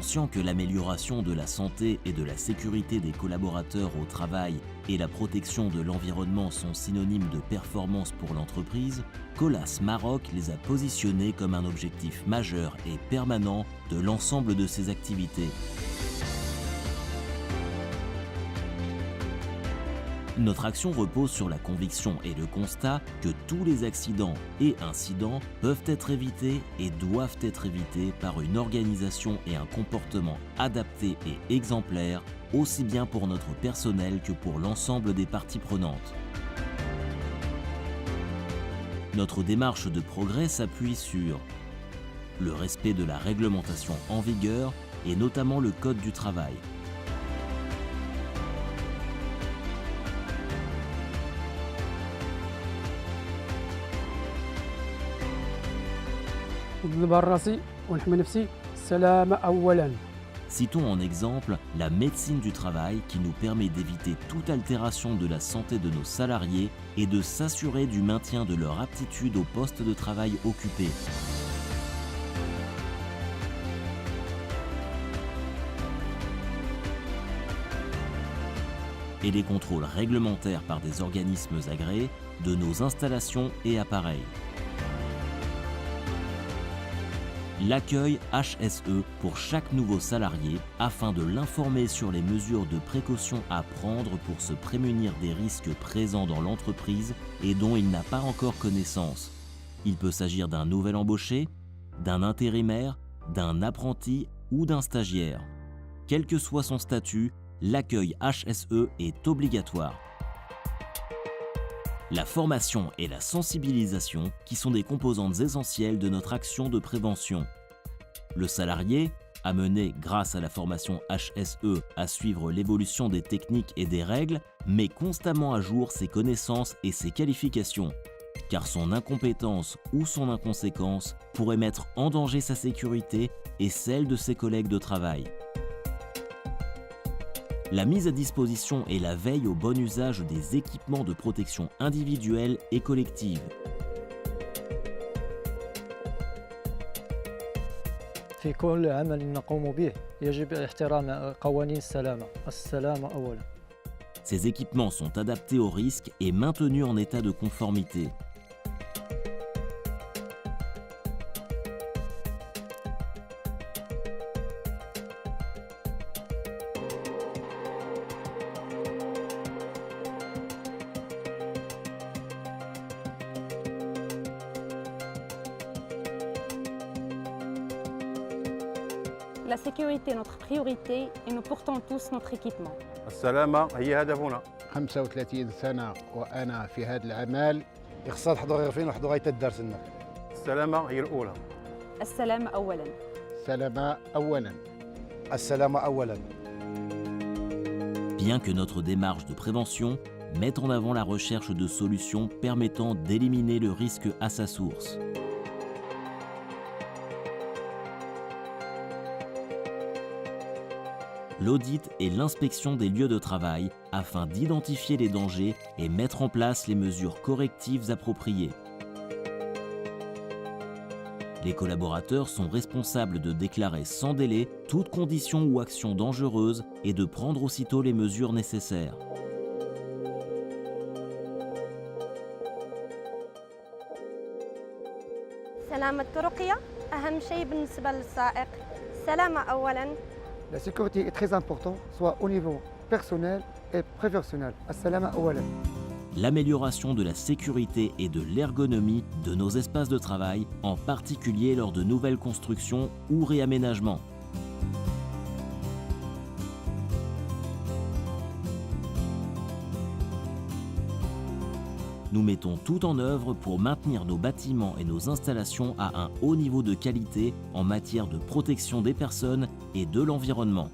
Conscient que l'amélioration de la santé et de la sécurité des collaborateurs au travail et la protection de l'environnement sont synonymes de performance pour l'entreprise, Colas Maroc les a positionnés comme un objectif majeur et permanent de l'ensemble de ses activités. Notre action repose sur la conviction et le constat que tous les accidents et incidents peuvent être évités et doivent être évités par une organisation et un comportement adapté et exemplaire, aussi bien pour notre personnel que pour l'ensemble des parties prenantes. Notre démarche de progrès s'appuie sur le respect de la réglementation en vigueur et notamment le Code du travail. Citons en exemple la médecine du travail qui nous permet d'éviter toute altération de la santé de nos salariés et de s'assurer du maintien de leur aptitude au poste de travail occupé. Et les contrôles réglementaires par des organismes agréés de nos installations et appareils. L'accueil HSE pour chaque nouveau salarié afin de l'informer sur les mesures de précaution à prendre pour se prémunir des risques présents dans l'entreprise et dont il n'a pas encore connaissance. Il peut s'agir d'un nouvel embauché, d'un intérimaire, d'un apprenti ou d'un stagiaire. Quel que soit son statut, l'accueil HSE est obligatoire. La formation et la sensibilisation qui sont des composantes essentielles de notre action de prévention. Le salarié, amené grâce à la formation HSE à suivre l'évolution des techniques et des règles, met constamment à jour ses connaissances et ses qualifications, car son incompétence ou son inconséquence pourrait mettre en danger sa sécurité et celle de ses collègues de travail. La mise à disposition et la veille au bon usage des équipements de protection individuelle et collective. في كل عمل نقوم به يجب احترام قوانين السلامة. السلامة أولاً. Ces équipements sont adaptés aux risques et maintenus en état de conformité. La sécurité est notre priorité et nous portons tous notre équipement. السلامة هي هدفنا. 35 سنة وأنا في هذا العمل. إخصاد حضور غير وحضور غاية الدرس لنا. السلامة هي الأولى. السلام أولاً. سلامة أولاً. السلامة أولاً. Bien que notre démarche de prévention mette en avant la recherche de solutions permettant d'éliminer le risque à sa source. L'audit et l'inspection des lieux de travail afin d'identifier les dangers et mettre en place les mesures correctives appropriées. Les collaborateurs sont responsables de déclarer sans délai toute condition ou action dangereuse et de prendre aussitôt les mesures nécessaires. سلامة الطرقية أهم شيء بالنسبة للسائق. السلامة أولاً. La sécurité est très importante, soit au niveau personnel et professionnel. As-salama awalan. L'amélioration de la sécurité et de l'ergonomie de nos espaces de travail, en particulier lors de nouvelles constructions ou réaménagements. Nous mettons tout en œuvre pour maintenir nos bâtiments et nos installations à un haut niveau de qualité en matière de protection des personnes et de l'environnement.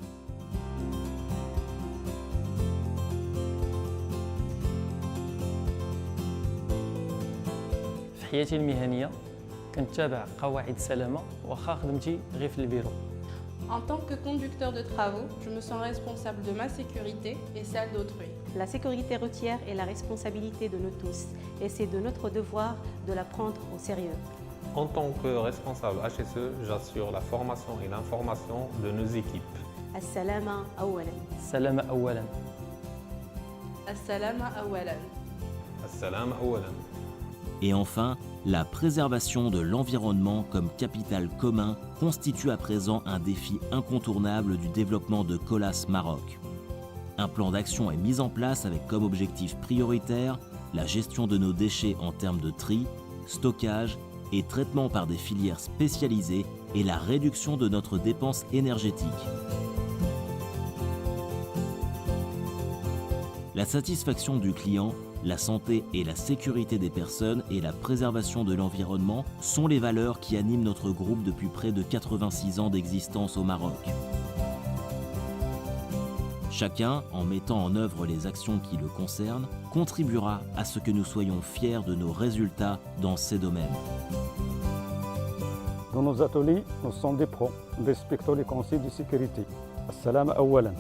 في حياتي المهنية كنتابع قواعد السلامة واخا خدمتي غير في البيرو. En tant que conducteur de travaux, je me sens responsable de ma sécurité et celle d'autrui. La sécurité routière est la responsabilité de nous tous et c'est de notre devoir de la prendre au sérieux. En tant que responsable HSE, j'assure la formation et l'information de nos équipes. السلامة أولاً. السلامة أولا. السلامة أولاً. Assalam awalan. Et enfin, la préservation de l'environnement comme capital commun constitue à présent un défi incontournable du développement de Colas Maroc. Un plan d'action est mis en place avec comme objectif prioritaire la gestion de nos déchets en termes de tri, stockage et traitement par des filières spécialisées et la réduction de notre dépense énergétique. La satisfaction du client, la santé et la sécurité des personnes et la préservation de l'environnement sont les valeurs qui animent notre groupe depuis près de 86 ans d'existence au Maroc. Chacun, en mettant en œuvre les actions qui le concernent, contribuera à ce que nous soyons fiers de nos résultats dans ces domaines. Dans nos ateliers, nous sommes des pros, respectons les conseils de sécurité. Assalam awalan.